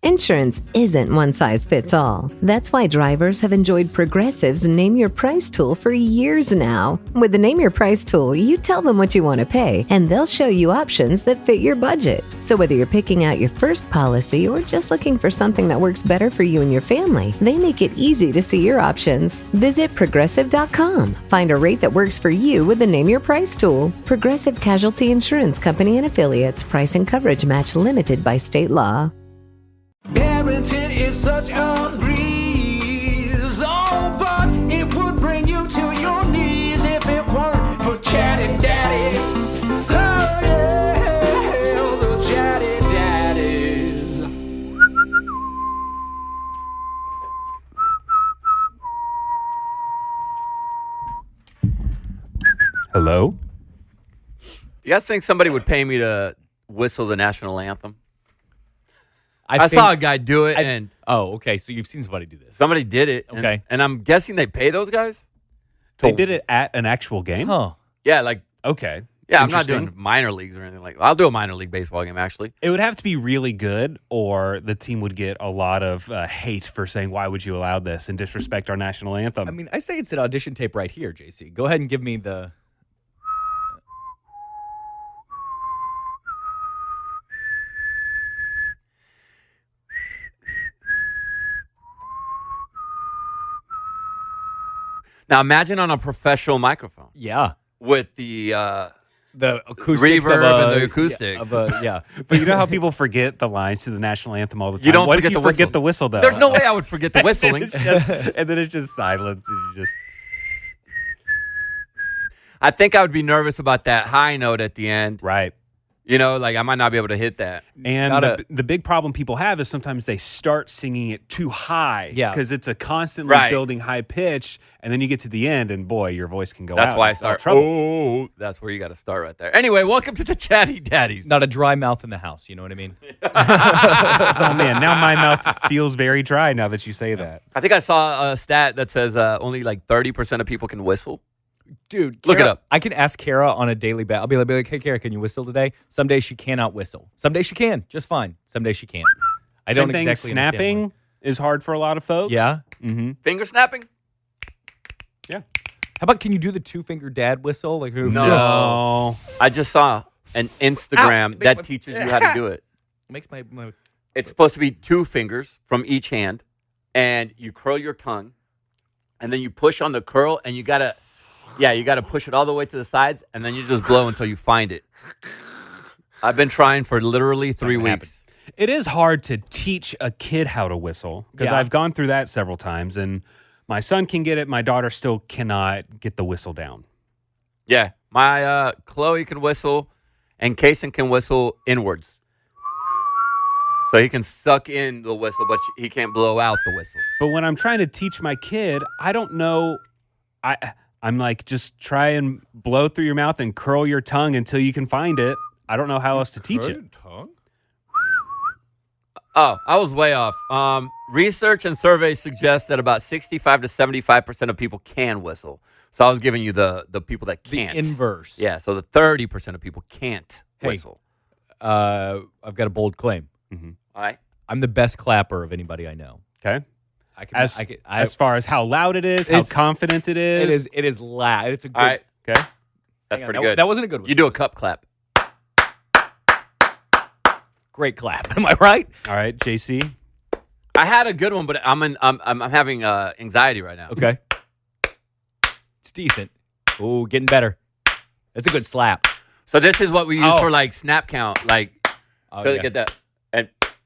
Insurance isn't one size fits all. That's why drivers have enjoyed Progressive's Name Your Price tool for years now. With the Name Your Price tool, you tell them what you want to pay, and they'll show you options that fit your budget. So whether you're picking out your first policy or just looking for something that works better for you and your family, they make it easy to see your options. Visit Progressive.com. Find a rate that works for you with the Name Your Price tool. Progressive Casualty Insurance Company and Affiliates. Price and coverage match limited by state law. Parenting is such a breeze, oh, but it would bring you to your knees if it weren't for chatty daddies. Oh, yeah, the chatty daddies. Hello? You guys think somebody would pay me to whistle the national anthem? I think- saw a guy do it, and Oh, okay. So you've seen somebody do this. somebody did it. Okay. And I'm guessing they pay those guys? They did it at an actual game? Huh. Yeah, like, Okay. yeah, I'm not Interesting. doing minor leagues or anything like that. I'll do a minor league baseball game, actually. It would have to be really good, or the team would get a lot of hate for saying, why would you allow this and disrespect our national anthem? I mean, I say it's an audition tape right here, JC. Go ahead and give me the. Now, imagine on a professional microphone Yeah. with the The acoustics reverb of a, and the acoustics. Yeah, of a, yeah. But you know how people forget the lines to the national anthem all the time? You don't what forget if you the forget whistle. the whistle, though? There's no way I would forget the whistling. And then it's just silence, and you just... I think I would be nervous about that high note at the end. Right. You know, like I might not be able to hit that. And Not the big problem people have is sometimes they start singing it too high. Yeah. Because it's a constantly Right. building high pitch, and then you get to the end, and boy, your voice can go out. That's why I It's all start. trouble. Oh, that's where you got to start right there. Anyway, welcome to the Chatty Daddies. Not a dry mouth in the house. You know what I mean? Oh, man, now my mouth feels very dry now that you say that. I think I saw a stat that says only like 30% of people can whistle. Dude, Look it Kara- up. I can ask Kara on a daily basis. I'll be like, hey, Kara, can you whistle today? Some days she cannot whistle. Some days she can, just fine. Some days she can't. I don't Same thing, exactly understand snapping why. is hard for a lot of folks. Yeah. Mm-hmm. Finger snapping? Yeah. How about can you do the two-finger dad whistle? Like who? No. I just saw an Instagram Ow. that teaches you how to do it. Makes my It's supposed to be 2 fingers from each hand, and you curl your tongue, and then you push on the curl, and you gotta push it all the way to the sides, and then you just blow until you find it. I've been trying for literally 3 gonna weeks. It is hard to teach a kid how to whistle because Yeah. I've gone through that several times, and my son can get it. My daughter still cannot get the whistle down. Yeah, my Chloe can whistle, and Kason can whistle inwards. So he can suck in the whistle, but he can't blow out the whistle. But when I'm trying to teach my kid, I don't know. I'm like, just try and blow through your mouth and curl your tongue until you can find it. I don't know how else to teach it. tongue? Oh, I was way off. Research and surveys suggest that about 65 to 75% of people can whistle. So I was giving you the people that The can't. inverse. Yeah, so the 30% of people can't Hey. whistle. I've got a bold claim. All right? I'm the best clapper of anybody I know. Okay. I can. As far as how loud it is, how It's- confident it is. It is loud. It's a good. All right. Okay. That's Hang on, pretty that- good. that wasn't a good one. You do a cup clap. Great clap. Am I right? All right, JC. I had a good one, but I'm having anxiety right now. Okay. It's decent. Ooh, getting better. That's a good slap. So this is what we use Oh. for like snap count, like Oh, to yeah. get that.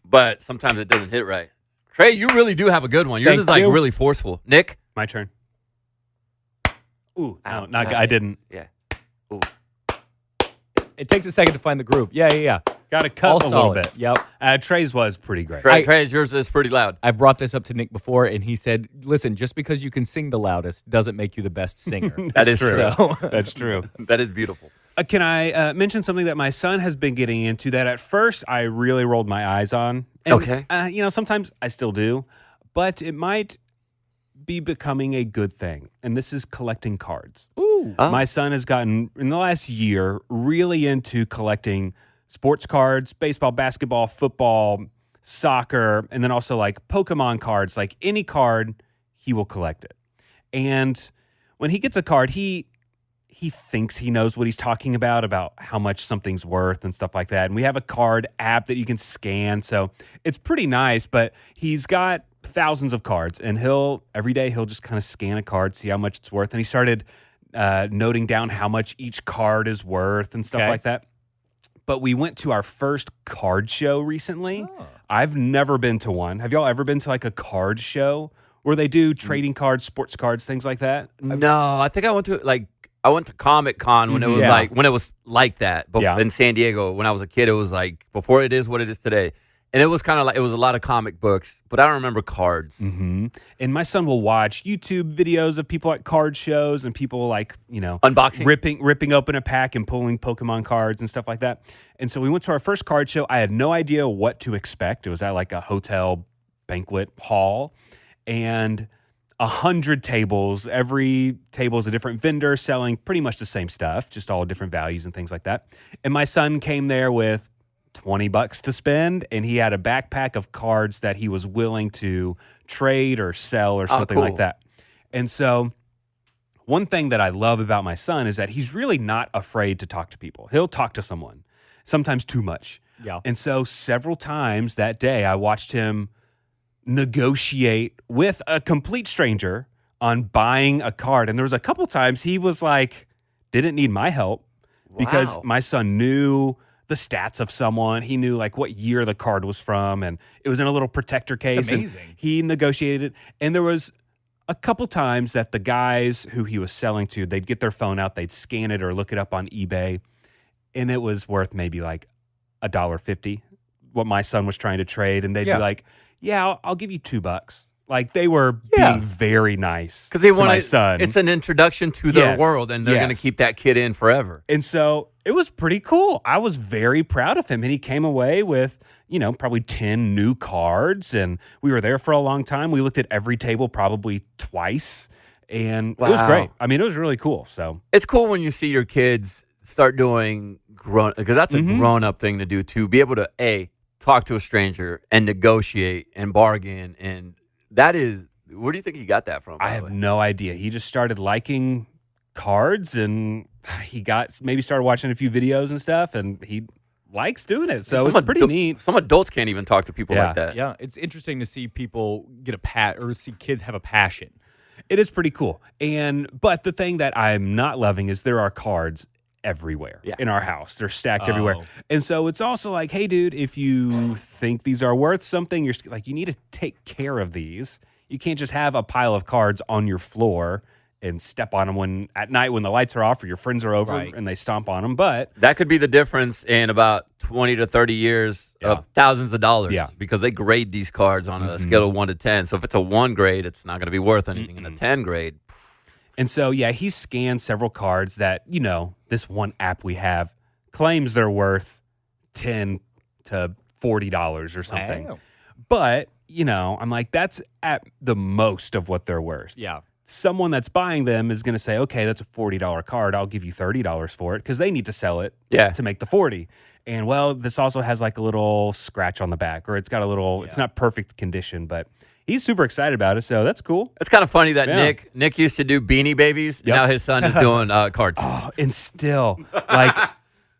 But sometimes it doesn't hit right. Trey, you really do have a good one. Yours Thank is like you. really forceful. Nick? My turn. Ooh, Ow, no, not, not I yet. didn't. Yeah. Ooh. It takes a second to find the groove. Yeah. Got to cut All a little solid. bit. Yep. Trey's was pretty great. Trey's, yours is pretty loud. I brought this up to Nick before, and he said, listen, just because you can sing the loudest doesn't make you the best singer. That is true. true. That's true. That is beautiful. Can I mention something that my son has been getting into that at first I really rolled my eyes on? And, Okay. Sometimes I still do, but it might be becoming a good thing. And this is collecting cards. Ooh. Oh. My son has gotten, in the last year, really into collecting sports cards, baseball, basketball, football, soccer, and then also like Pokemon cards. Like any card, he will collect it. And when he gets a card, he thinks he knows what he's talking about how much something's worth and stuff like that. And we have a card app that you can scan. So it's pretty nice, but he's got thousands of cards, and every day he'll just kind of scan a card, see how much it's worth. And he started noting down how much each card is worth and stuff like that. But we went to our first card show recently. Oh. I've never been to one. Have y'all ever been to like a card show where they do trading cards, sports cards, things like that? No, I think I went to Comic Con when it was like that. In San Diego, when I was a kid, it was like before it is what it is today. And it was kind of like, it was a lot of comic books, but I don't remember cards. Mm-hmm. And my son will watch YouTube videos of people at card shows and people like, unboxing, ripping open a pack and pulling Pokemon cards and stuff like that. And so we went to our first card show. I had no idea what to expect. It was at like a hotel banquet hall, and 100 tables. Every table is a different vendor selling pretty much the same stuff, just all different values and things like that. And my son came there with $20 to spend, and he had a backpack of cards that he was willing to trade or sell or something like that. And so one thing that I love about my son is that he's really not afraid to talk to people. He'll talk to someone, sometimes too much. Yeah. And so several times that day, I watched him negotiate with a complete stranger on buying a card. And there was a couple times he was like, didn't need my help because my son knew the stats of someone. He knew like what year the card was from, and it was in a little protector case. That's amazing. And he negotiated it. And there was a couple times that the guys who he was selling to, they'd get their phone out, they'd scan it or look it up on eBay, and it was worth maybe like $1.50, what my son was trying to trade. And they'd be like, yeah, I'll give you $2. Like they were being very nice because they want my son. It's an introduction to their world, and they're going to keep that kid in forever. And so it was pretty cool. I was very proud of him, and he came away with probably 10 new cards. And we were there for a long time. We looked at every table probably twice, and it was great. I mean, it was really cool. So it's cool when you see your kids start doing because that's a grown-up thing to do too. Be able to talk to a stranger and negotiate and bargain, and that is, where do you think he got that from? I have no idea. He just started liking cards, and he started watching a few videos and stuff, and he likes doing it. So it's pretty neat. Some adults can't even talk to people like that. Yeah, it's interesting to see people get or see kids have a passion. It is pretty cool. But the thing that I'm not loving is there are cards everywhere in our house. They're stacked everywhere. And so it's also like, hey, dude, if you think these are worth something, you're like, you need to take care of these. You can't just have a pile of cards on your floor and step on them at night when the lights are off or your friends are over and they stomp on them. But that could be the difference in about 20 to 30 years of thousands of dollars because they grade these cards on a scale of 1 to 10. So if it's a 1 grade, it's not going to be worth anything. In a 10 grade, and so, he scanned several cards that, this one app we have claims they're worth $10 to $40 or something. Wow. But, I'm like, that's at the most of what they're worth. Yeah. Someone that's buying them is going to say, okay, that's a $40 card. I'll give you $30 for it because they need to sell it to make the 40. And, this also has like a little scratch on the back, or it's got a little, it's not perfect condition, but he's super excited about it, so that's cool. It's kind of funny that Nick used to do Beanie Babies. Now his son is doing cards. Oh, and still, like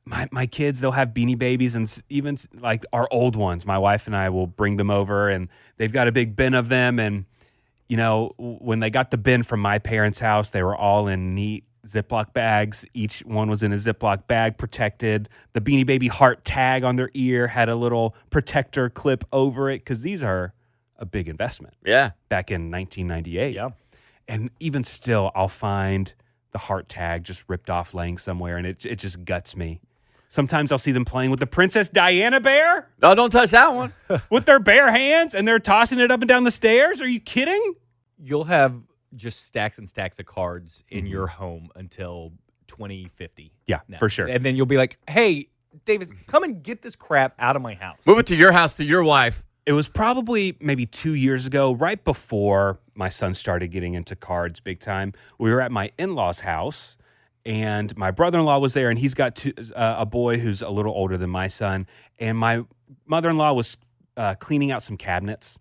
my kids, they'll have Beanie Babies, and even like our old ones. My wife and I will bring them over, and they've got a big bin of them. And when they got the bin from my parents' house, they were all in neat Ziploc bags. Each one was in a Ziploc bag, protected. The Beanie Baby heart tag on their ear had a little protector clip over it because these are a big investment. Yeah. Back in 1998. Yeah. And even still, I'll find the heart tag just ripped off laying somewhere, and it just guts me. Sometimes I'll see them playing with the Princess Diana bear. No, don't touch that one. With their bare hands, and they're tossing it up and down the stairs. Are you kidding? You'll have just stacks and stacks of cards in your home until 2050. Yeah, for sure. And then you'll be like, hey, Davis, come and get this crap out of my house. Move it to your house, to your wife. It was probably maybe 2 years ago, right before my son started getting into cards big time. We were at my in-laws' house, and my brother-in-law was there, and he's got a boy who's a little older than my son. And my mother-in-law was cleaning out some cabinets,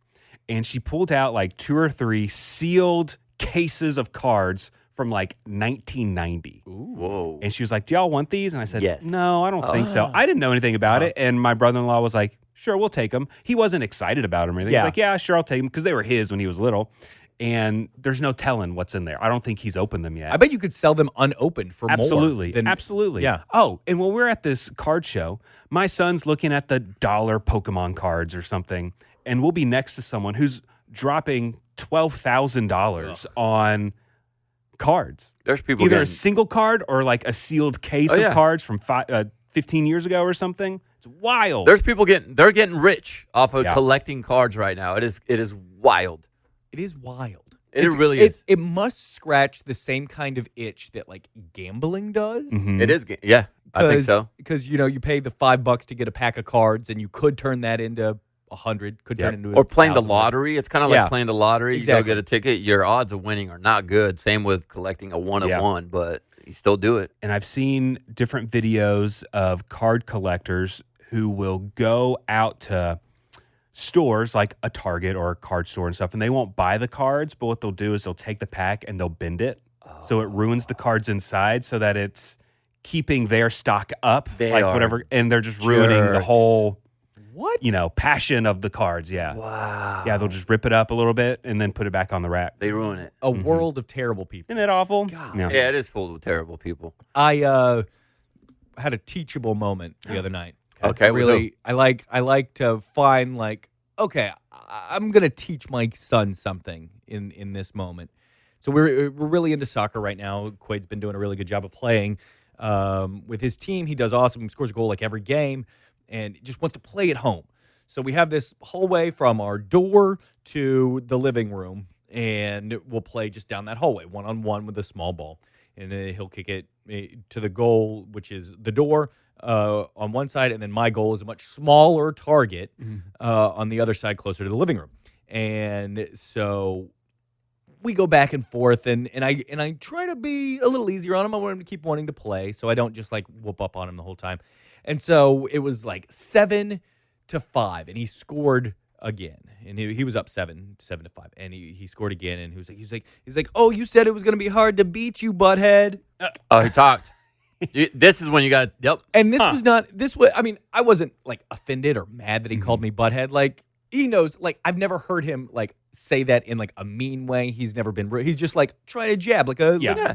and she pulled out like 2 or 3 sealed cases of cards from like 1990. Whoa. And she was like, "Do y'all want these?" And I said, Yes. "No, I don't think so." I didn't know anything about it. And my brother-in-law was like, "Sure, we'll take them." He wasn't excited about them or anything. Yeah. He's like, "Yeah, sure, I'll take them," because they were his when he was little. And there's no telling what's in there. I don't think he's opened them yet. I bet you could sell them unopened for Absolutely. more. Than, Absolutely. Yeah. Oh, and when we're at this card show, my son's looking at the dollar Pokemon cards or something, and we'll be next to someone who's dropping $12,000 on cards. There's people Either a getting, single card or like a sealed case Oh, yeah. of cards from 15 years ago or something. It's wild. there's people they're getting rich off of Yeah. collecting cards right now. It is wild. It is wild. It really is. It must scratch the same kind of itch that like gambling does. Mhm. It is. Yeah, I think so. Because you pay the $5 to get a pack of cards, and you could turn that into 100. Could turn into Or playing the 1,000. lottery. It's kind of Yeah. like playing the lottery. You Exactly. go get a ticket. Your odds of winning are not good. Same with collecting a one of Yeah. one, but you still do it. And I've seen different videos of card collectors who will go out to stores like a Target or a card store and stuff, and they won't buy the cards, but what they'll do is they'll take the pack and they'll bend it. So it ruins the cards inside so that it's keeping their stock up, They like are whatever, and they're just ruining the jerks. whole, What? passion of the cards. Yeah. Wow. Yeah, they'll just rip it up a little bit and then put it back on the rack. They ruin it. A world of terrible people. Isn't it awful? God. Yeah. Yeah, it is full of terrible people. I had a teachable moment the other night. Okay, with really, I like to find like, okay, I'm gonna teach my son something in this moment. So we're really into soccer right now. Quaid's been doing a really good job of playing with his team. He does awesome. He scores a goal like every game, and just wants to play at home. So we have this hallway from our door to the living room, and we'll play just down that hallway, 1-on-1 with a small ball. And he'll kick it to the goal, which is the door on one side, and then my goal is a much smaller target on the other side, closer to the living room. And so we go back and forth, and I try to be a little easier on him. I want him to keep wanting to play, so I don't just like whoop up on him the whole time. And so it was like 7-5, and he scored again, and he was up 7-5, and he scored again, and he's like, "Oh, you said it was going to be hard to beat you, butthead." Oh, he talked. This is when you got. Yep. And this was not this was. I mean, I wasn't like offended or mad that he called me butthead. Like he knows. Like I've never heard him like say that in like a mean way. He's never been. He's just like trying to jab, like a Yeah.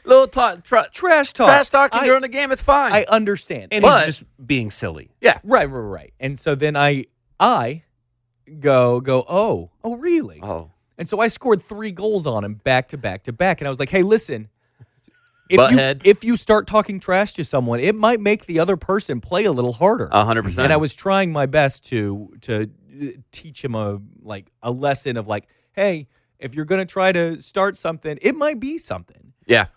Little trash talk. trash talking during the game. It's fine. I understand. And But- he's just being silly. yeah. Right. And so then I go. Oh, really? Oh. And so I scored 3 goals on him back to back to back. And I was like, hey, listen. Butthead. If you start talking trash to someone, it might make the other person play a little harder. 100%. And I was trying my best to teach him a lesson of like, hey, if you're gonna try to start something, it might be something. Yeah.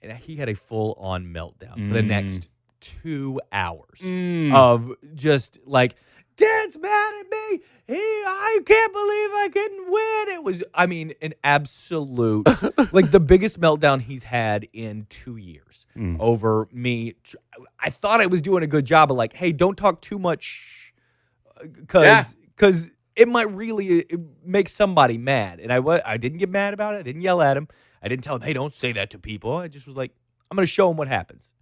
And he had a full on meltdown for the next 2 hours Mm. of just like, Dad's mad at me. I can't believe I couldn't win. It was, I mean, an absolute, like the biggest meltdown he's had in 2 years over me. I thought I was doing a good job of like, hey, don't talk too much because it might really make somebody mad. And I didn't get mad about it. I didn't yell at him. I didn't tell him, hey, don't say that to people. I just was like, I'm going to show him what happens.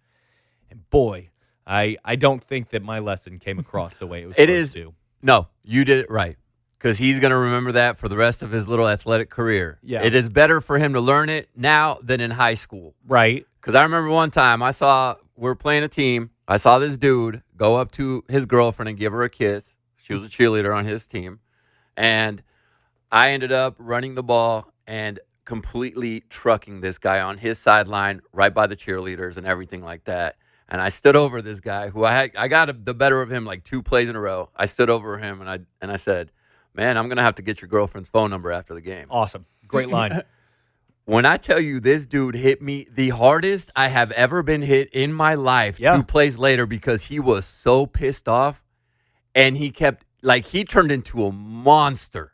And boy, I don't think that my lesson came across the way it was supposed to. No, you did it right. Because he's going to remember that for the rest of his little athletic career. Yeah. It is better for him to learn it now than in high school. Right. Because I remember one time we were playing a team. I saw this dude go up to his girlfriend and give her a kiss. She was a cheerleader on his team. And I ended up running the ball and completely trucking this guy on his sideline right by the cheerleaders and everything like that. And I stood over this guy who I got the better of him like 2 plays in a row. I stood over him and I said, man, I'm going to have to get your girlfriend's phone number after the game. Awesome. Great line. When I tell you this dude hit me the hardest I have ever been hit in my life 2 plays later because he was so pissed off and he turned into a monster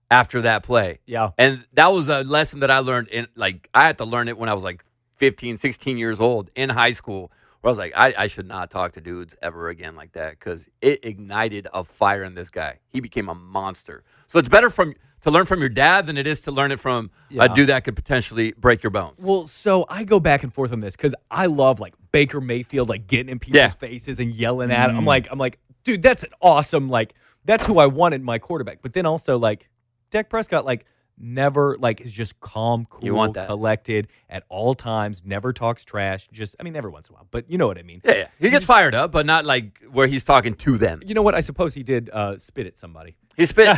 after that play. Yeah. And that was a lesson that I learned I had to learn it when I was like 15, 16 years old in high school where I was like, I should not talk to dudes ever again like that because it ignited a fire in this guy. He became a monster. So it's better to learn from your dad than it is to learn it from a dude that could potentially break your bones. Well, so I go back and forth on this because I love like Baker Mayfield, like getting in people's faces and yelling at him. I'm like, dude, that's an awesome, like, that's who I wanted in my quarterback. But then also like Dak Prescott, like, never like is just calm, cool, collected at all times, never talks trash, just I mean every once in a while, but you know what I mean. Yeah. He gets fired up, but not like where he's talking to them. You know what? I suppose he did spit at somebody. He spit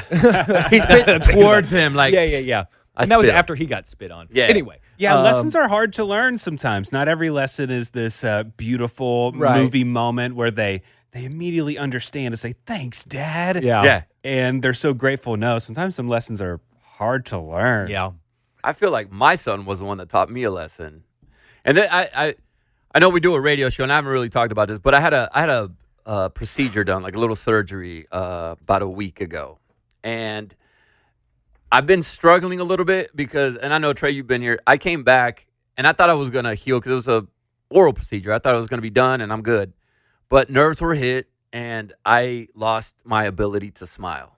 he spit towards him like Yeah. And that was after he got spit on. Yeah. Anyway. Yeah, lessons are hard to learn sometimes. Not every lesson is this beautiful movie moment where they immediately understand and say, "Thanks, Dad." Yeah. And they're so grateful. No, sometimes some lessons are hard to learn. Yeah. I feel like my son was the one that taught me a lesson. And then I know we do a radio show, and I haven't really talked about this, but I had a procedure done, like a little surgery, about a week ago, and I've been struggling a little bit because, and I know Trey, you've been here. I came back, and I thought I was gonna heal because it was a oral procedure. I thought it was gonna be done, and I'm good, but nerves were hit, and I lost my ability to smile.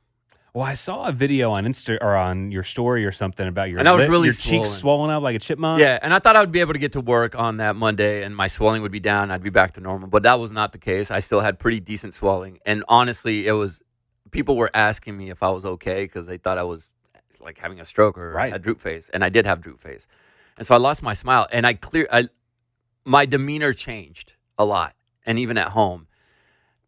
Well, I saw a video on Insta or on your story or something about your And I was really your cheeks swollen up like a chipmunk. Yeah, and I thought I would be able to get to work on that Monday and my swelling would be down. I'd be back to normal, but that was not the case. I still had pretty decent swelling. And honestly, people were asking me if I was okay because they thought I was like having a stroke or had droop face. And I did have droop face. And so I lost my smile and my demeanor changed a lot, and even at home.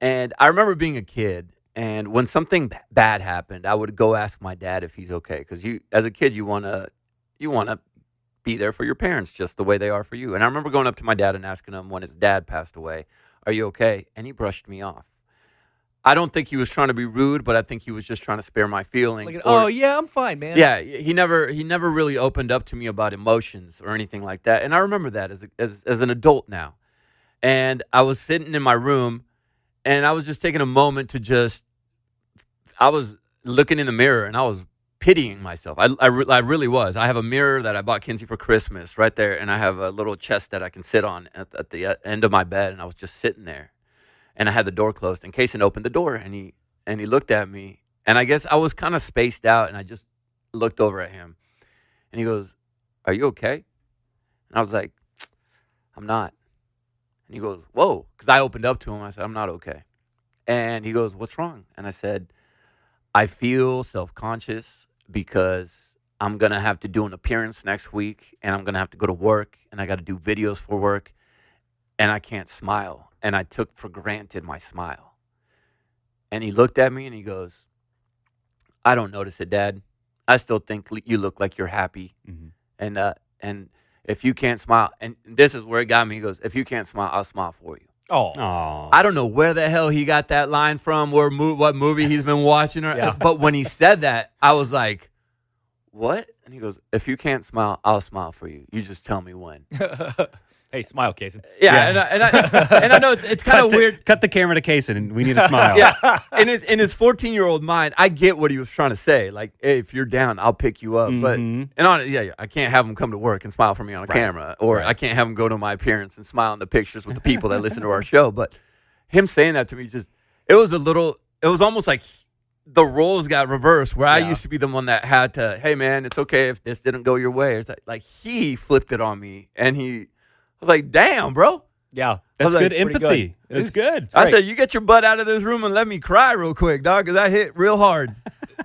And I remember being a kid, and when something bad happened, I would go ask my dad if he's okay. Because as a kid, you wanna be there for your parents just the way they are for you. And I remember going up to my dad and asking him when his dad passed away, "Are you okay?" And he brushed me off. I don't think he was trying to be rude, but I think he was just trying to spare my feelings. Like, oh yeah, I'm fine, man. Yeah, he never really opened up to me about emotions or anything like that. And I remember that as an adult now. And I was sitting in my room, and I was just taking a moment to I was looking in the mirror, and I was pitying myself. I really was. I have a mirror that I bought Kinsey for Christmas right there, and I have a little chest that I can sit on at the end of my bed, and I was just sitting there. And I had the door closed, and Kason opened the door, and he looked at me, and I guess I was kind of spaced out, and I just looked over at him, and he goes, "Are you okay?" And I was like, "I'm not." And he goes, "Whoa," because I opened up to him. I said, "I'm not okay." And he goes, "What's wrong?" And I said, "I feel self-conscious because I'm going to have to do an appearance next week, and I'm going to have to go to work, and I got to do videos for work, and I can't smile. And I took for granted my smile." And he looked at me and he goes, "I don't notice it, Dad. I still think you look like you're happy. Mm-hmm. And if you can't smile," and this is where it got me. He goes, "If you can't smile, I'll smile for you." Oh, I don't know where the hell he got that line from, what movie he's been watching. But when he said that, I was like, "What?" And he goes, "If you can't smile, I'll smile for you. You just tell me when." Hey, smile, Kason. Yeah. And I know it's kind of weird. Cut the camera to Kason, and we need a smile. Yeah. In his 14-year-old mind, I get what he was trying to say. Like, "Hey, if you're down, I'll pick you up." Mm-hmm. But I can't have him come to work and smile for me on a camera, or I can't have him go to my appearance and smile in the pictures with the people that listen to our show. But him saying that to me, it was almost like the roles got reversed, where I used to be the one that had to, "Hey man, it's okay if this didn't go your way." It's like he flipped it on me, and I was like, "Damn, bro." Yeah. That's like, good empathy. It's good. I said, "You get your butt out of this room and let me cry real quick, dog, because I hit real hard."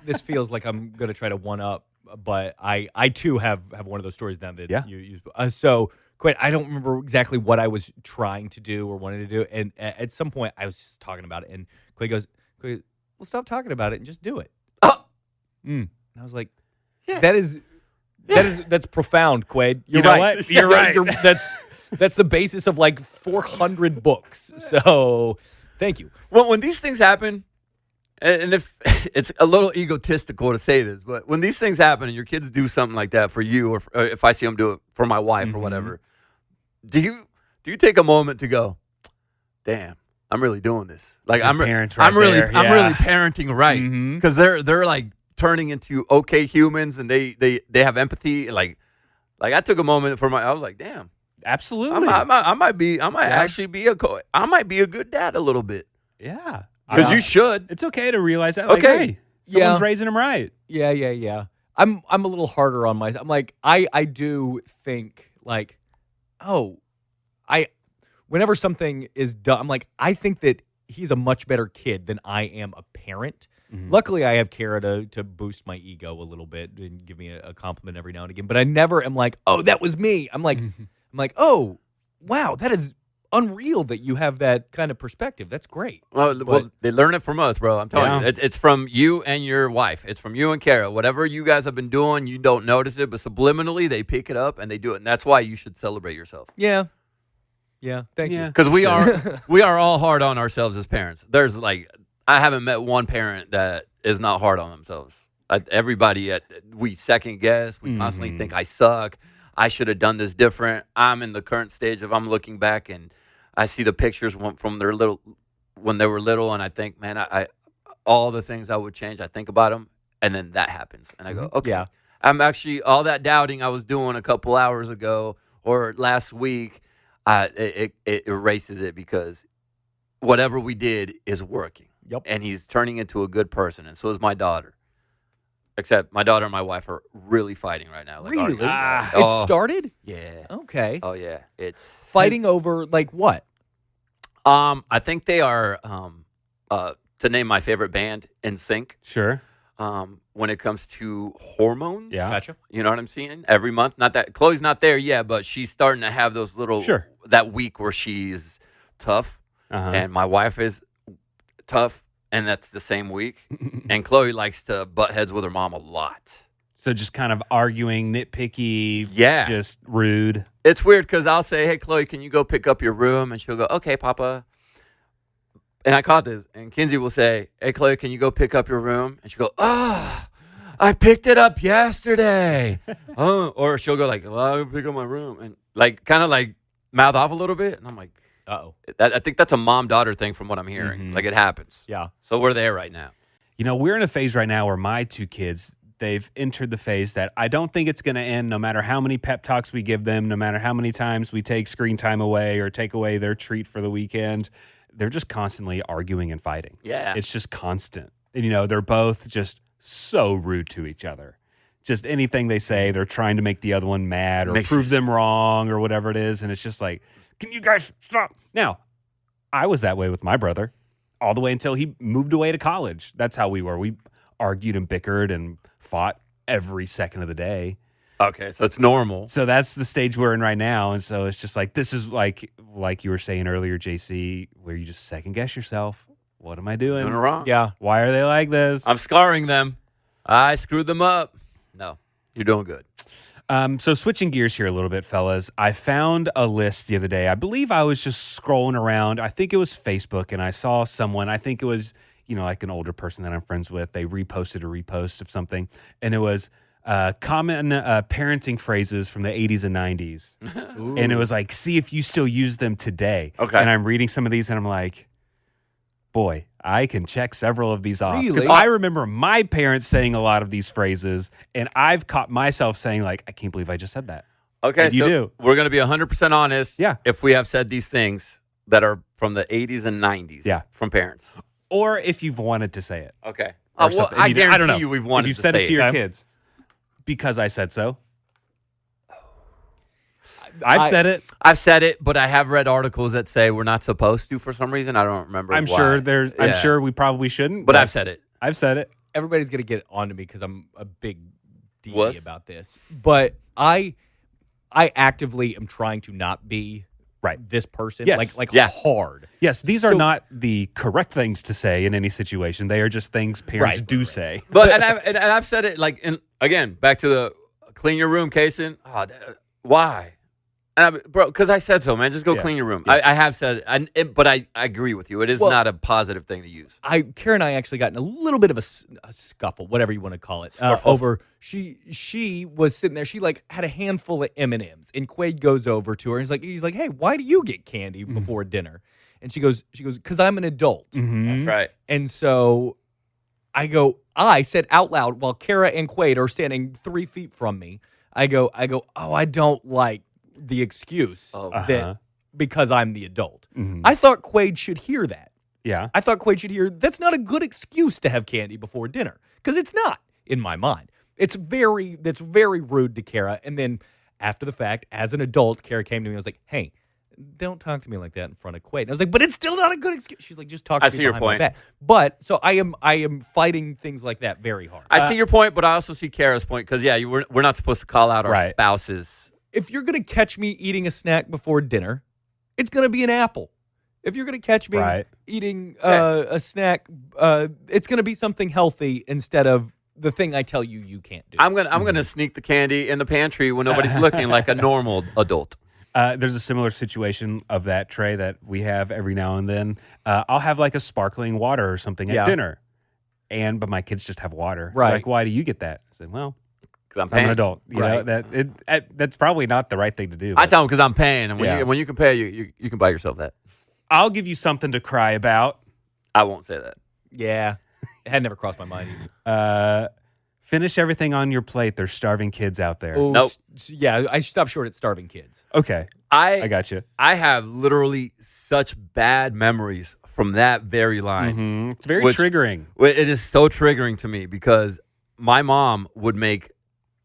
This feels like I'm going to try to one up, but I too have one of those stories down that you so, Quinn, I don't remember exactly what I was trying to do or wanted to do. And at some point, I was just talking about it. And Quinn goes, "Well, stop talking about it and just do it." And I was like, that's profound, Quaid. You know what? You're right. That's the basis of like 400 books. So, thank you. Well, when these things happen, and if it's a little egotistical to say this, but when these things happen and your kids do something like that for you, or if I see them do it for my wife or whatever, do you take a moment to go, "Damn, I'm really doing this. Like I'm really parenting right," because they're like turning into okay humans, and they have empathy. Like I took a moment I was like, "Damn." Absolutely. I might actually be I might be a good dad a little bit. Yeah. Because you should. It's okay to realize that. Like, Okay. hey, someone's Yeah. raising him right. Yeah. I'm a little harder on myself. I'm like, I do think like, whenever something is done, I'm like, I think that he's a much better kid than I am a parent. Luckily, I have Kara to boost my ego a little bit and give me a compliment every now and again. But I never am like, oh, that was me. I'm like, oh, wow, that is unreal that you have that kind of perspective. That's great. Well, they learn it from us, bro. I'm telling you. It's from you and your wife. It's from you and Kara. Whatever you guys have been doing, you don't notice it, but subliminally, they pick it up and they do it. And that's why you should celebrate yourself. Yeah. Thank you. Because we are all hard on ourselves as parents. There's like, I haven't met one parent that is not hard on themselves. Everybody, we second guess. We constantly think I suck. I should have done this different. I'm in the current stage of I'm looking back and I see the pictures from when they were little, and I think, man, I all the things I would change. I think about them, and then that happens, and I go, okay, Yeah. I'm actually all that doubting I was doing a couple hours ago or last week. It erases it because whatever we did is working. Yep. And he's turning into a good person, and so is my daughter. Except my daughter and my wife are really fighting right now. Like, Really? arguing. It started? Yeah. Okay. Oh yeah. It's Fighting over like what? I think they are to name my favorite band, NSYNC. Sure. When it comes to hormones. Yeah. Gotcha. You know what I'm seeing? Every month. Not that Chloe's not there yet, but she's starting to have those little that week where she's tough. And my wife is tough, and that's the same week. And Chloe likes to butt heads with her mom a lot. So just kind of arguing, nitpicky, Yeah. just rude. It's weird because I'll say, hey, Chloe, can you go pick up your room? And she'll go, okay, Papa. And I caught this. And Kinsey will say, hey, Chloe, can you go pick up your room? And she'll go, I picked it up yesterday. Or she'll go like, well, I'll pick up my room. And like kind of like mouth off a little bit. And I'm like, Uh-oh. I think that's a mom-daughter thing from what I'm hearing. Like it happens. Yeah. So we're there right now. You know, we're in a phase right now where my two kids, they've entered the phase that I don't think it's going to end no matter how many pep talks we give them, no matter how many times we take screen time away or take away their treat for the weekend. They're just constantly arguing and fighting. Yeah. It's just constant. And, you know, they're both just so rude to each other. Just anything they say, they're trying to make the other one mad or prove them wrong or whatever it is. And it's just like, can you guys stop? Now, I was that way with my brother all the way until he moved away to college. That's how we were. We argued and bickered and fought every second of the day. Okay, so it's normal. So that's the stage we're in right now. And so it's just like, this is like you were saying earlier, JC, where you just second guess yourself. What am I doing? Doing it wrong. Yeah. Why are they like this? I'm scarring them. I screwed them up. No, you're doing good. So switching gears here a little bit, fellas, I found a list the other day. I believe I was just scrolling around. I think it was Facebook, and I saw someone. I think it was, you know, like an older person that I'm friends with. They reposted a repost of something, and it was common parenting phrases from the 80s and 90s. And it was like, see if you still use them today. Okay. And I'm reading some of these, and I'm like, boy, I can check several of these off. Because Really? I remember my parents saying a lot of these phrases, and I've caught myself saying, like, I can't believe I just said that. Okay, And you so do. we're going to be 100% honest. Yeah. If we have said these things that are from the 80s and 90s. Yeah. From parents. Or if you've wanted to say it. Okay. Or Well, something. I And guarantee I don't know. you we've wanted if you've to said say it to your Okay. kids. Because I said so. I've said it. I've said it, but I have read articles that say we're not supposed to for some reason. I don't remember I'm why. sure I'm Yeah. sure we probably shouldn't. But I've said it. I've said it. Everybody's gonna get onto me because I'm a big D Wuss? about this. But I actively am trying to not be Right. this person. Yes. Like Yeah. hard. Yes, these are So- not the correct things to say in any situation. They are just things parents Right. do say. But and I've said it like again back to the clean your room, Kason. Oh, why? Bro, because I said so, man. Just go Yeah. clean your room. Yes. I have said it, but I agree with you. It is Well- not a positive thing to use. Kara and I actually got in a little bit of a scuffle, whatever you want to call it, over she was sitting there. She like had a handful of M&Ms, and Quaid goes over to her. And he's like, hey, why do you get candy before dinner? And she goes, because I'm an adult. That's right. And so I said out loud while Kara and Quaid are standing 3 feet from me. I go, oh, I don't like the excuse Uh-huh. that because I'm the adult. Mhm. I thought Quaid should hear that. Yeah. I thought Quaid should hear that's not a good excuse to have candy before dinner because it's not in my mind. That's very rude to Kara. And then after the fact, as an adult, Kara came to me and was like, "Hey, don't talk to me like that in front of Quaid." And I was like, "But it's still not a good excuse." She's like, "Just talk to I me see your behind my point. back." But so I am fighting things like that very hard. I see your point, but I also see Kara's point because we're not supposed to call out our Right. spouses. If you're gonna catch me eating a snack before dinner, it's gonna be an apple. If you're gonna catch me Right. eating a snack, it's gonna be something healthy instead of the thing I tell you can't do. I'm gonna sneak the candy in the pantry when nobody's looking, like a normal adult. There's a similar situation of that tray that we have every now and then. I'll have like a sparkling water or something at Yeah. dinner, but my kids just have water. They're Right. Like, why do you get that? I said, well, Because I'm I'm paying. an adult. You know, Right. that's probably not the right thing to do. I but tell them because I'm paying, and Yeah. when you can pay, you can buy yourself that. I'll give you something to cry about. I won't say that. Yeah, it had never crossed my mind. Either. Finish everything on your plate. There's starving kids out there. Oh, Nope. Yeah, I stopped short at starving kids. Okay, I got you. I have literally such bad memories from that very line. Mhm. It's very Which- triggering. It is so triggering to me because my mom would make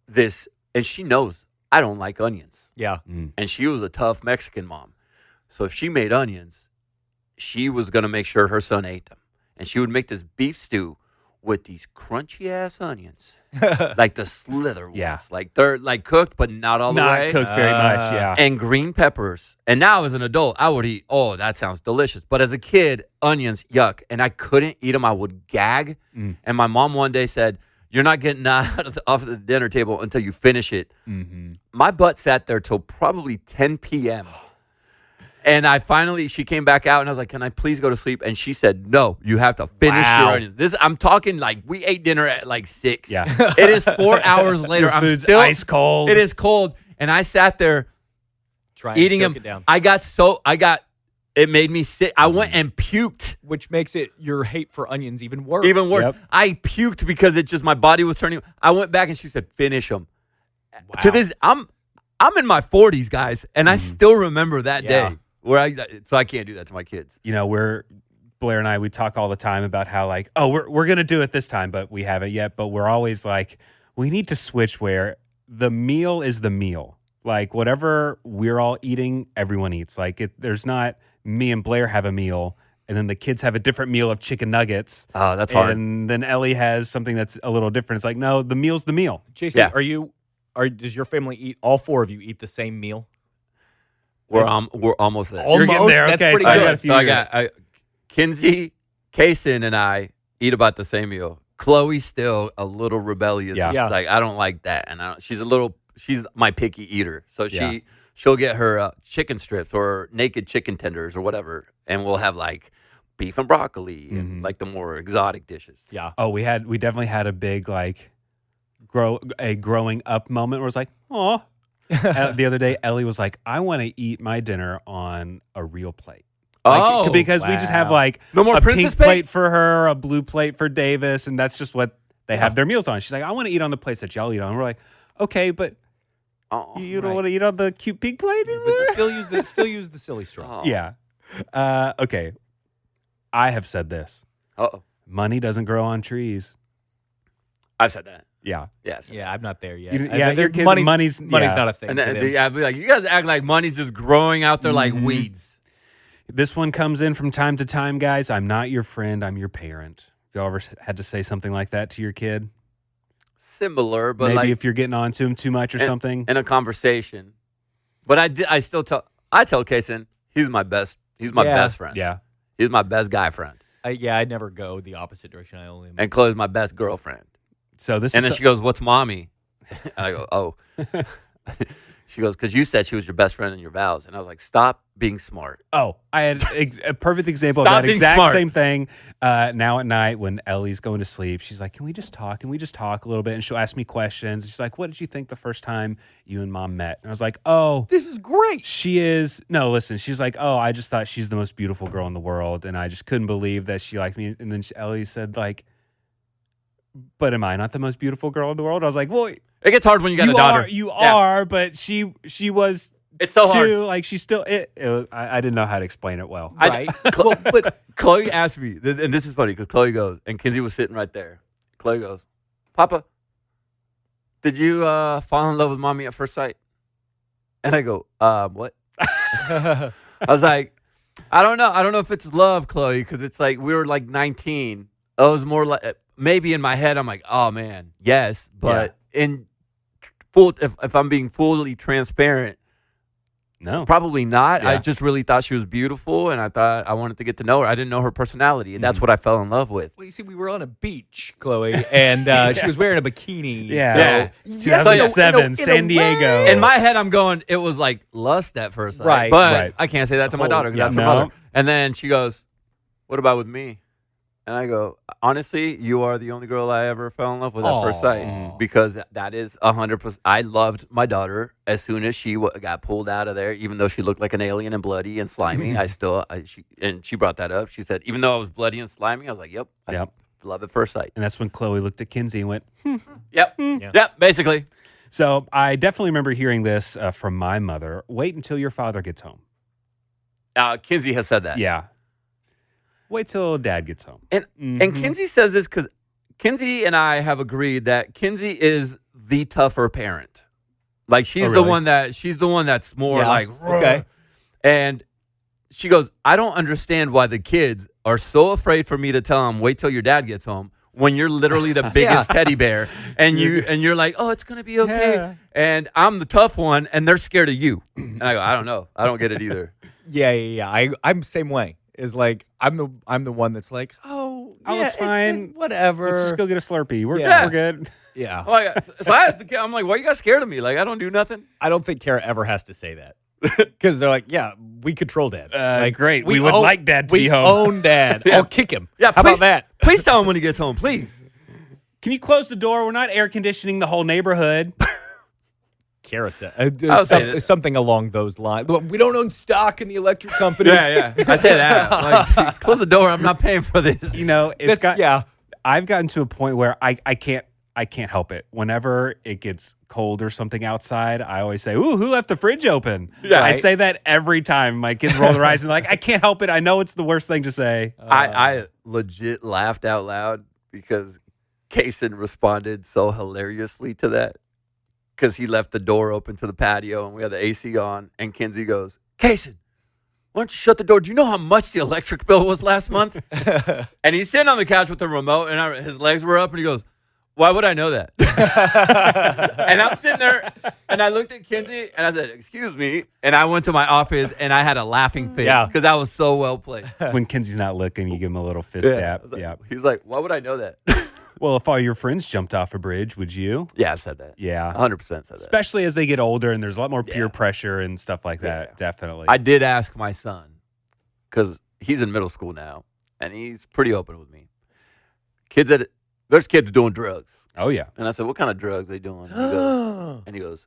this, and she knows I don't like onions. Yeah, And she was a tough Mexican mom. So if she made onions, she was going to make sure her son ate them. And she would make this beef stew with these crunchy ass onions, like the slither ones. Yeah. Like they're like cooked, but not all the Not way. cooked very much. Yeah. And green peppers. And now as an adult, I would eat, oh, that sounds delicious. But as a kid, onions, yuck. And I couldn't eat them. I would gag. And my mom one day said, "You're not getting off the dinner table until you finish it." Mm-hmm. My butt sat there till probably 10 p.m. And she came back out and I was like, "Can I please go to sleep?" And she said, "No, you have to finish Wow. your onions." I'm talking like we ate dinner at like 6. Yeah. It is 4 hours later. Your I'm food's still ice cold. It is cold. And I sat there trying eating to them. choke it down, It made me sick. I went and puked. which makes it your hate for onions even worse. Even worse. Yep. I puked because my body was turning. I went back and she said, "Finish them." Wow. To this, I'm in my 40s, guys, and I still remember that Yeah. day so I can't do that to my kids. You know, Blair and I, we talk all the time about how like, oh, we're gonna do it this time, but we haven't yet. But we're always like, we need to switch where the meal is the meal. Like whatever we're all eating, everyone eats. Like there's not me and Blair have a meal, and then the kids have a different meal of chicken nuggets. Oh, that's hard. And then Ellie has something that's a little different. It's like, no, the meal's the meal. Jason, Yeah. does your family eat? All four of you eat the same meal? We're almost there. You're getting there. That's Okay, pretty so I good. got a few years. Kinsey, Kaysen, and I eat about the same meal. Chloe's still a little rebellious. Yeah. She's Yeah. like, I don't like that, and she's my picky eater. So Yeah. she'll get her chicken strips or naked chicken tenders or whatever, and we'll have like beef and broccoli and like the more exotic dishes. Yeah. Oh, we definitely had a big like growing up moment where it's like, oh. The other day, Ellie was like, I want to eat my dinner on a real plate. Like, because we just have wow. like No more a princess pink plate? plate for her, a blue plate for Davis, and that's just what they have their meals on. She's like, I want to eat on the plates that y'all eat on. And we're like, okay, but Oh, you don't right. want to eat on the cute pink plate But anymore? still use the silly straw. Oh. Yeah. Okay. I have said this. Uh-oh. Money doesn't grow on trees. I've said that. Yeah. Yeah. I've said Yeah, I'm not there yet. You- yeah, your kids- money's yeah. not a thing. And to then, them. I'd be like, you guys act like money's just growing out there like weeds. This one comes in from time to time, guys. I'm not your friend. I'm your parent. Have y'all ever had to say something like that to your kid? Similar, but Maybe like if you're getting on to him too much or something. in a conversation. But I tell Kaysen he's my best friend. Yeah. He's my best guy friend. I never go the opposite direction. I only. And Chloe's my best girlfriend. So this And is then she goes, "What's mommy?" And I go, "Oh." She goes, "Because you said she was your best friend in your vows." And I was like, "Stop being smart." Oh, I had a perfect example of Stop that being exact smart. same thing. Now at night when Ellie's going to sleep, she's like, "Can we just talk? Can we just talk a little bit?" And she'll ask me questions. She's like, "What did you think the first time you and mom met?" And I was like, "Oh, This is great. she is." No, listen. She's like, "Oh, I just thought she's the most beautiful girl in the world, and I just couldn't believe that she liked me." And then Ellie said, "Like, but am I not the most beautiful girl in the world?" I was like, "Well, It gets hard when you got a daughter. You Yeah. are, but she was It's so hard. Two, like she's still. I didn't know how to explain it well. Right. Well, but Chloe asked me, and this is funny because Chloe goes, and Kinsey was sitting right there. Chloe goes, Papa, did you fall in love with mommy at first sight? And I go, what? I was like, I don't know. I don't know if it's love, Chloe, because it's like we were like 19. It was more like maybe in my head, I'm like, oh man, yes. But in full, if I'm being fully transparent, No, probably not. Yeah. I just really thought she was beautiful, and I thought I wanted to get to know her. I didn't know her personality, and that's what I fell in love with. Well, you see, we were on a beach, Chloe, and she was wearing a bikini. Yeah. So, Yeah. 2007, San Diego. In my head, I'm going, it was like lust at first sight. Right, But right. I can't say that to my whole- daughter because yeah. that's her No. mother. And then she goes, what about with me? And I go, honestly, you are the only girl I ever fell in love with at first sight. Aw. Because that is 100%. I loved my daughter as soon as she got pulled out of there, even though she looked like an alien and bloody and slimy. She brought that up. She said, even though I was bloody and slimy, I was like, yep. Yep. Love at first sight. And that's when Chloe looked at Kinsey and went, Yep. Yep, basically. So I definitely remember hearing this from my mother. Wait until your father gets home. Kinsey has said that. Yeah. Wait till dad gets home. And and Kinsey says this because Kinsey and I have agreed that Kinsey is the tougher parent. Like she's really? she's the one that's more Yeah. like Okay. And she goes, I don't understand why the kids are so afraid for me to tell them wait till your dad gets home when you're literally the biggest teddy bear and you're like, oh, it's gonna be okay. Yeah. And I'm the tough one and they're scared of you. And I go, I don't know. I don't get it either. Yeah. I'm the same way. Is like I'm the one that's like, oh, yeah, it's fine. it's whatever. Let's just go get a Slurpee. We're good. Yeah. Oh my God. So I asked the kid, I'm like, why you guys scared of me? Like I don't do nothing. I don't think Kara ever has to say that because they're like, yeah, we control dad. Like, Great. We would like dad to be home. We own dad. I'll kick him. Yeah, How please, about that? Please tell him when he gets home, please. Can you close the door? We're not air conditioning the whole neighborhood. Kara said would say that. something along those lines. We don't own stock in the electric company. Yeah. I say that. Like, close the door. I'm not paying for this. You know, Yeah. I've gotten to a point where I can't help it. Whenever it gets cold or something outside, I always say, "Ooh, who left the fridge open?" Yeah. I say that every time. My kids roll their eyes and like, I can't help it. I know it's the worst thing to say. I legit laughed out loud because Kaysen responded so hilariously to that because he left the door open to the patio and we had the AC on. And Kinsey goes, Kaysen, why don't you shut the door? Do you know how much the electric bill was last month? And he's sitting on the couch with the remote and his legs were up and he goes, why would I know that? And I'm sitting there and I looked at Kinsey and I said, excuse me. And I went to my office and I had a laughing fit because that was so well played. When Kinsey's not looking, you give him a little fist tap. I was like- Yeah. He's like, why would I know that? Well, if all your friends jumped off a bridge, would you? Yeah, I've said that. Yeah. 100% said that. Especially as they get older and there's a lot more peer Yeah. pressure and stuff like that. Yeah. Definitely. I did ask my son because he's in middle school now and he's pretty open with me. There's kids doing drugs. Oh, yeah. And I said, what kind of drugs are they doing? And he goes,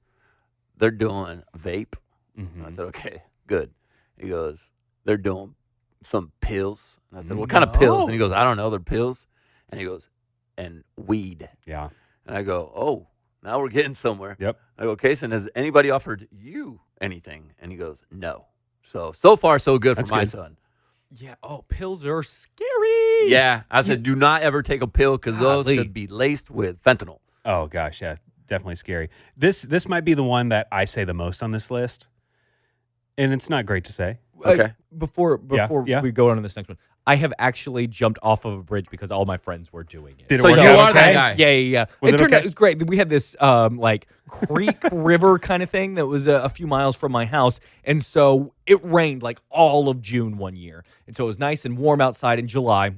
they're doing vape. And I said, okay, good. He goes, they're doing some pills. And I said, what kind of pills? And he goes, I don't know. They're pills. And he goes, and weed. Yeah. And I go, oh, now we're getting somewhere. Yep. I go, Kaysen, has anybody offered you anything? And he goes, no. So far, so good That's for my good. son. Yeah. Oh, pills are scary. Yeah. I said, do not ever take a pill because those Golly. could be laced with fentanyl. Oh, gosh. Yeah. Definitely scary. This might be the one that I say the most on this list. And it's not great to say. Okay. Before yeah. we go on to this next one, I have actually jumped off of a bridge because all my friends were doing it. Did it So work you out are that okay? guy. Yeah. Was It it turned okay? out it was great. We had this like creek river kind of thing that was a few miles from my house, and so it rained like all of June one year, and so it was nice and warm outside in July,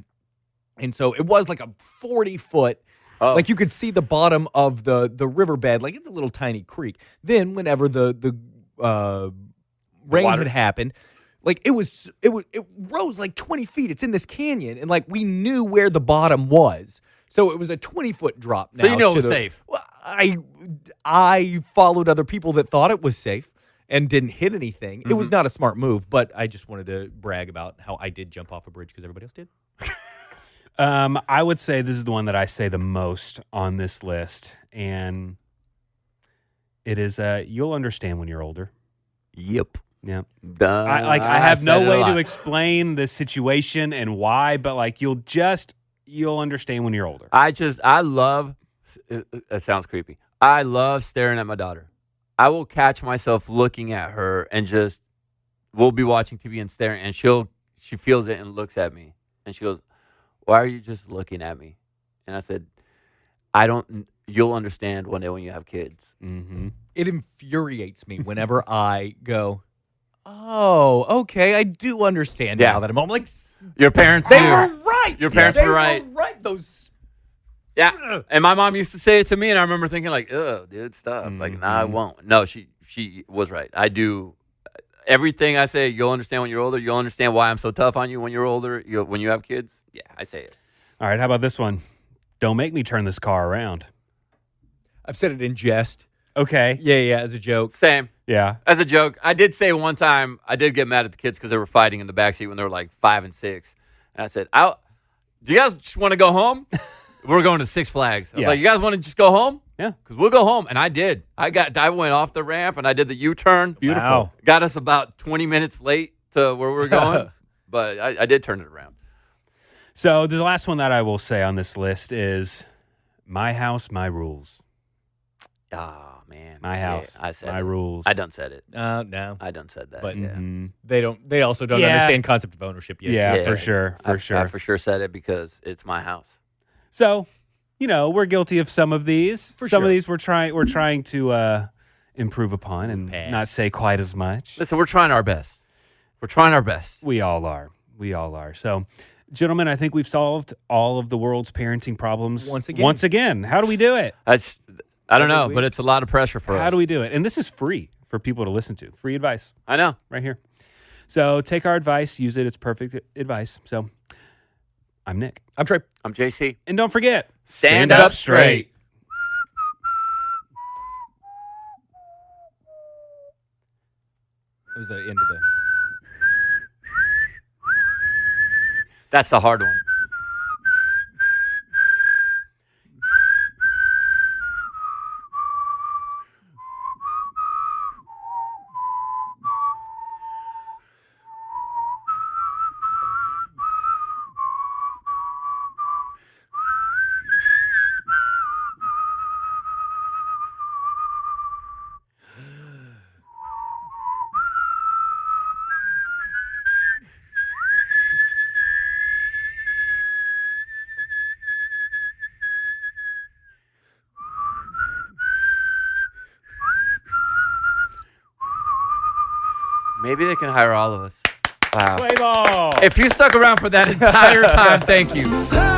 and so it was like a 40-foot. Like you could see the bottom of the riverbed, like it's a little tiny creek. Then whenever the rain water. had happened, like it rose like 20 feet. It's in this canyon, and like we knew where the bottom was. So it was a 20-foot drop. Now So you know it to was the- safe. Well, I followed other people that thought it was safe and didn't hit anything. It was not a smart move, but I just wanted to brag about how I did jump off a bridge because everybody else did. I would say this is the one that I say the most on this list. And it is, you'll understand when you're older. Yep. Yeah. Done. I have said no it a way lot. to explain the situation and why, but like you'll understand when you're older. I love, it sounds creepy. I love staring at my daughter. I will catch myself looking at her and we'll be watching TV and staring, and she feels it and looks at me. And she goes, "Why are you just looking at me?" And I said, you'll understand one day when you have kids. Mm-hmm. It infuriates me whenever I go, oh, okay, I do understand Yeah. now that I'm home. Like, Your parents they do. were right. Your parents They were right. Those. Yeah. And my mom used to say it to me, and I remember thinking like, "Ugh, dude, stop." Like, nah, I won't. No, she was right. I do. Everything I say, you'll understand when you're older. You'll understand why I'm so tough on you when you're older. When you have kids. Yeah, I say it. All right, how about this one? Don't make me turn this car around. I've said it in jest. Okay. Yeah, as a joke. Same. Yeah. As a joke, I did say one time, I did get mad at the kids because they were fighting in the backseat when they were like 5 and 6. And I said, do you guys just want to go home? We're going to Six Flags. I was Yeah. like, you guys want to just go home? Yeah. Because we'll go home. And I did. I went off the ramp and I did the U-turn. Beautiful. Wow. Got us about 20 minutes late to where we were going. But I did turn it around. So the last one that I will say on this list is my house, my rules. Oh, man. My house, I said my it. rules. I done said it. No. I done said that. But yeah. Mhm. they also don't Yeah. understand concept of ownership yet. Yeah, Yeah. for sure. I sure. for sure said it because it's my house. So, we're guilty of some of these. For some of sure. these we're trying to improve upon and past. not say quite as much. Listen, we're trying our best. We're trying our best. We all are. So, gentlemen, I think we've solved all of the world's parenting problems Once again. Once again. How do we do it? I don't know, but it's a lot of pressure for us. How do we do it? And this is free for people to listen to. Free advice I know. right here. So, take our advice, use it. It's perfect advice. So, I'm Nick. I'm Trey. I'm JC. And don't forget, Stand up straight. That was the end of the. That's the hard one. Maybe they can hire all of us. Wow. play ball. If you stuck around for that entire time, thank you.